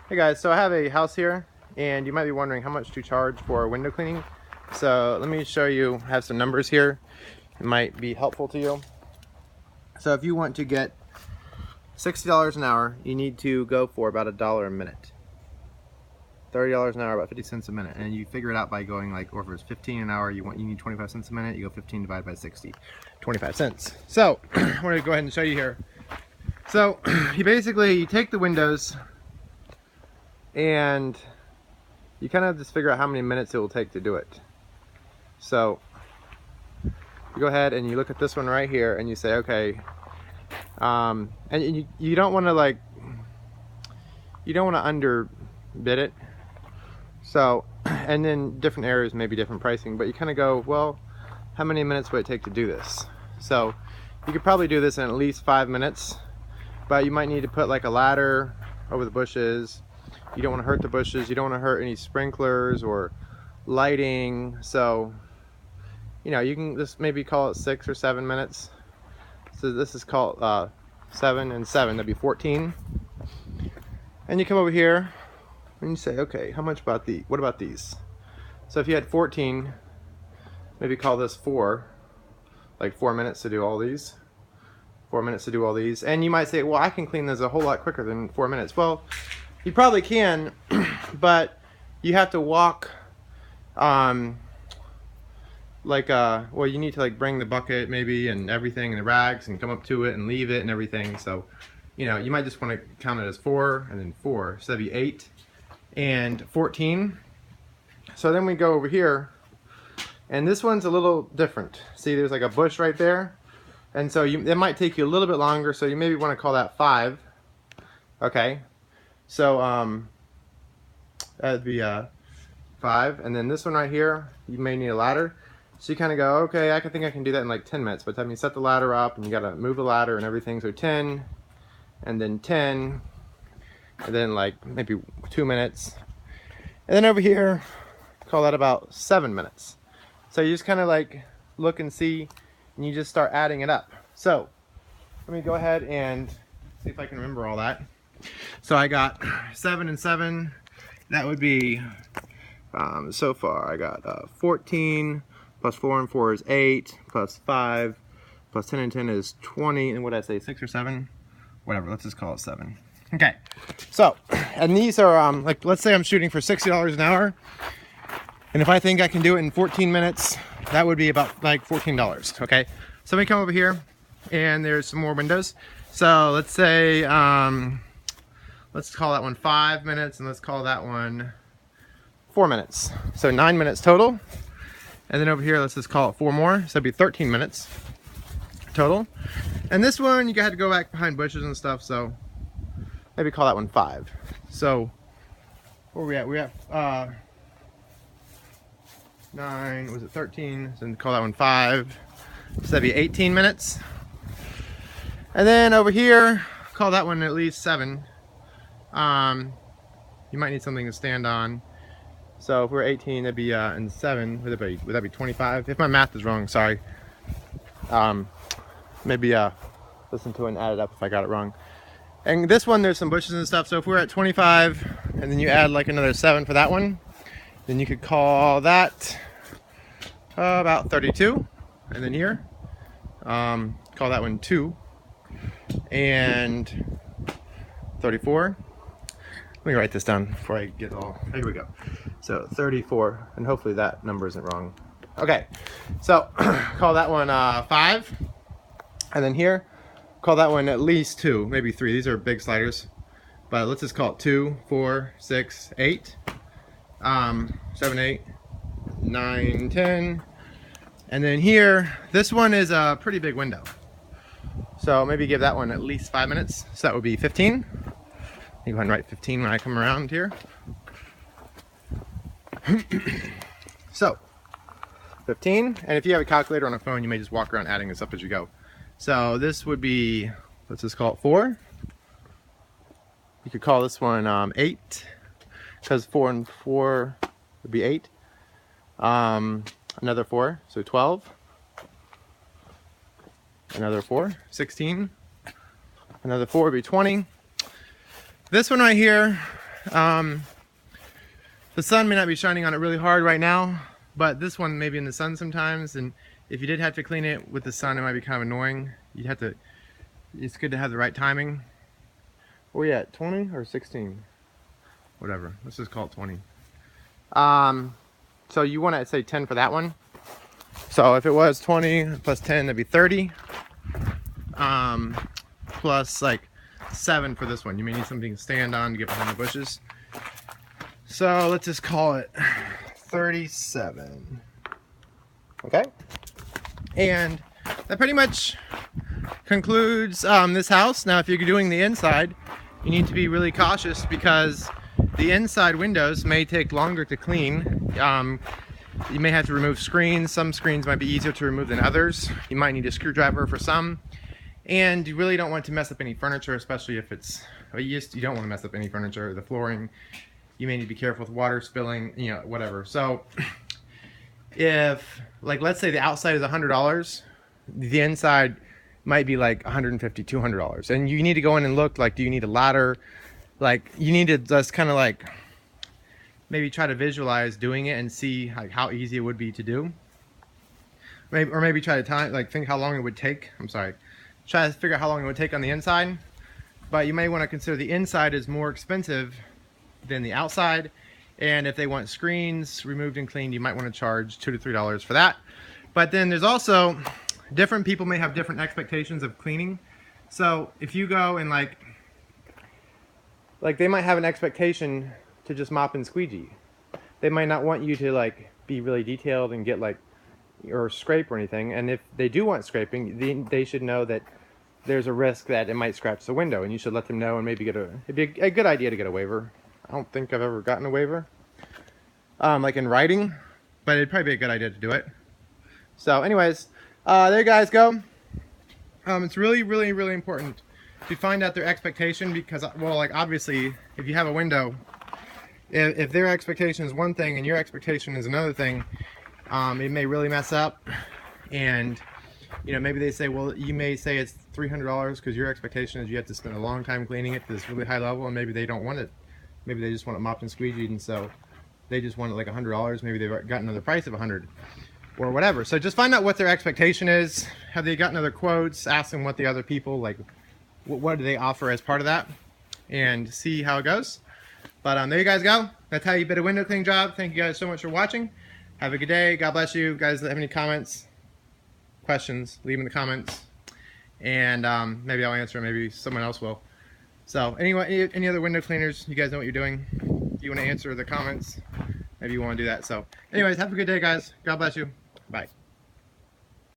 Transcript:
Hey guys, so I have a house here and you might be wondering how much to charge for window cleaning. So let me show you, I have some numbers here. It might be helpful to you. So if you want to get $60 an hour, you need to go for about $1 a minute. $30 an hour, about 50 cents a minute. And you figure it out by going like, or if it's 15 an hour, you need 25 cents a minute, you go 15 divided by 60, 25 cents. So I'm gonna go ahead and show you here. So you take the windows and you kind of just figure out how many minutes it will take to do it. So you go ahead and you look at this one right here and you say, okay, and you don't want to underbid it. So, and then different areas may be different pricing, but you kind of go, well, how many minutes would it take to do this? So you could probably do this in at least 5 minutes, but you might need to put like a ladder over the bushes. You don't want to hurt the bushes. You don't want to hurt any sprinklers or lighting. So, you know, you can just maybe call it 6 or 7 minutes. So this is called 7 and 7. That'd be 14. And you come over here and you say, okay, what about these? So if you had 14, maybe call this 4, like 4 minutes to do all these. 4 minutes to do all these. And you might say, well, I can clean this a whole lot quicker than 4 minutes. Well, you probably can, but you have to walk, well, you need to like bring the bucket maybe and everything and the rags and come up to it and leave it and everything. So, you know, you might just want to count it as 4 and then 4. So that'd be 8 and 14. So then we go over here and this one's a little different. See, there's like a bush right there. And so it might take you a little bit longer. So you maybe want to call that 5. Okay. So that'd be 5, and then this one right here, you may need a ladder. So you kind of go, okay, I think I can do that in like 10 minutes. By the time you set the ladder up and you got to move the ladder and everything, so 10, and then 10, and then like maybe 2 minutes, and then over here, call that about 7 minutes. So you just kind of like look and see, and you just start adding it up. So let me go ahead and see if I can remember all that. So I got 7 and 7. That would be, so far I got 14, plus 4 and 4 is 8, plus 5, plus 10 and 10 is 20, and what did I say, 6 or 7? Whatever, let's just call it 7. Okay, so, and these are, like, let's say I'm shooting for $60 an hour, and if I think I can do it in 14 minutes, that would be about like $14, okay? So let me come over here, and there's some more windows. So let's say, let's call that one 5 minutes, and let's call that one 4 minutes. So 9 minutes total. And then over here, let's just call it 4 more. So it'd be 13 minutes total. And this one, you had to go back behind bushes and stuff, so maybe call that one 5. So where are we at? We're at 9, was it 13? So call that one 5. So that'd be 18 minutes. And then over here, call that one at least 7. You might need something to stand on. So if we're 18, that'd be and 7. Would that be 25? If my math is wrong, sorry. Maybe listen to it and add it up if I got it wrong. And this one, there's some bushes and stuff. So if we're at 25, and then you add like another 7 for that one, then you could call that about 32. And then here, call that one 2, and 34. Let me write this down before I get all, here we go. So 34, and hopefully that number isn't wrong. Okay, so call that one 5, and then here, call that one at least 2, maybe 3. These are big sliders, but let's just call it 2, 4, 6, 8, 7, 8, 9, 10, and then here, this one is a pretty big window. So maybe give that one at least 5 minutes, so that would be 15. You go ahead and write 15 when I come around here. So, 15, and if you have a calculator on a phone, you may just walk around adding this up as you go. So this would be, let's just call it 4. You could call this one 8, because 4 and 4 would be 8. Another 4, so 12. Another 4, 16. Another 4 would be 20. This one right here, The sun may not be shining on it really hard right now, but this one may be in the sun sometimes, and if you did have to clean it with the sun, it might be kind of annoying. You'd have to, it's good to have the right timing. Where we at, 20 or 16? Whatever, let's just call it 20. So you want to say 10 for that one. So if it was 20 plus 10, that'd be 30. Plus like 7 for this one. You may need something to stand on to get behind the bushes. So let's just call it 37. Okay? And that pretty much concludes this house. Now if you're doing the inside, you need to be really cautious because the inside windows may take longer to clean. You may have to remove screens. Some screens might be easier to remove than others. You might need a screwdriver for some. And you really don't want to mess up any furniture, especially if it's, you don't want to mess up any furniture, the flooring. You may need to be careful with water spilling, you know, whatever. So if, like, let's say the outside is $100, the inside might be like $150, $200. And you need to go in and look, like, do you need a ladder? Like, you need to just kind of like maybe try to visualize doing it and see like how easy it would be to do. Maybe try to think how long it would take. Try to figure out how long it would take on the inside. But you may want to consider the inside is more expensive than the outside. And if they want screens removed and cleaned, you might want to charge $2 to $3 for that. But then there's also, different people may have different expectations of cleaning. So if you go and like they might have an expectation to just mop and squeegee. They might not want you to like be really detailed and get like, or scrape or anything. And if they do want scraping, they should know that there's a risk that it might scratch the window, and you should let them know and maybe it'd be a good idea to get a waiver. I don't think I've ever gotten a waiver, like in writing, but it'd probably be a good idea to do it. So anyways, there you guys go. It's really, really, really important to find out their expectation because, well, like obviously if you have a window, if their expectation is one thing and your expectation is another thing, it may really mess up. And you know, maybe they say, well, you may say it's $300 because your expectation is you have to spend a long time cleaning it to this really high level, and maybe they don't want it. Maybe they just want it mopped and squeegeed, and so they just want it like $100. Maybe they've gotten another price of $100 or whatever. So just find out what their expectation is. Have they gotten other quotes? Ask them what the other people, like, what do they offer as part of that, and see how it goes. But there you guys go. That's how you bid a window cleaning job. Thank you guys so much for watching. Have a good day. God bless you. Guys, have any comments, questions, leave them in the comments, and maybe I'll answer them. Maybe someone else will. So anyway, any other window cleaners, you guys know what you're doing. If you want to answer the comments, maybe you want to do that. So anyways, have a good day, guys. God bless you. Bye.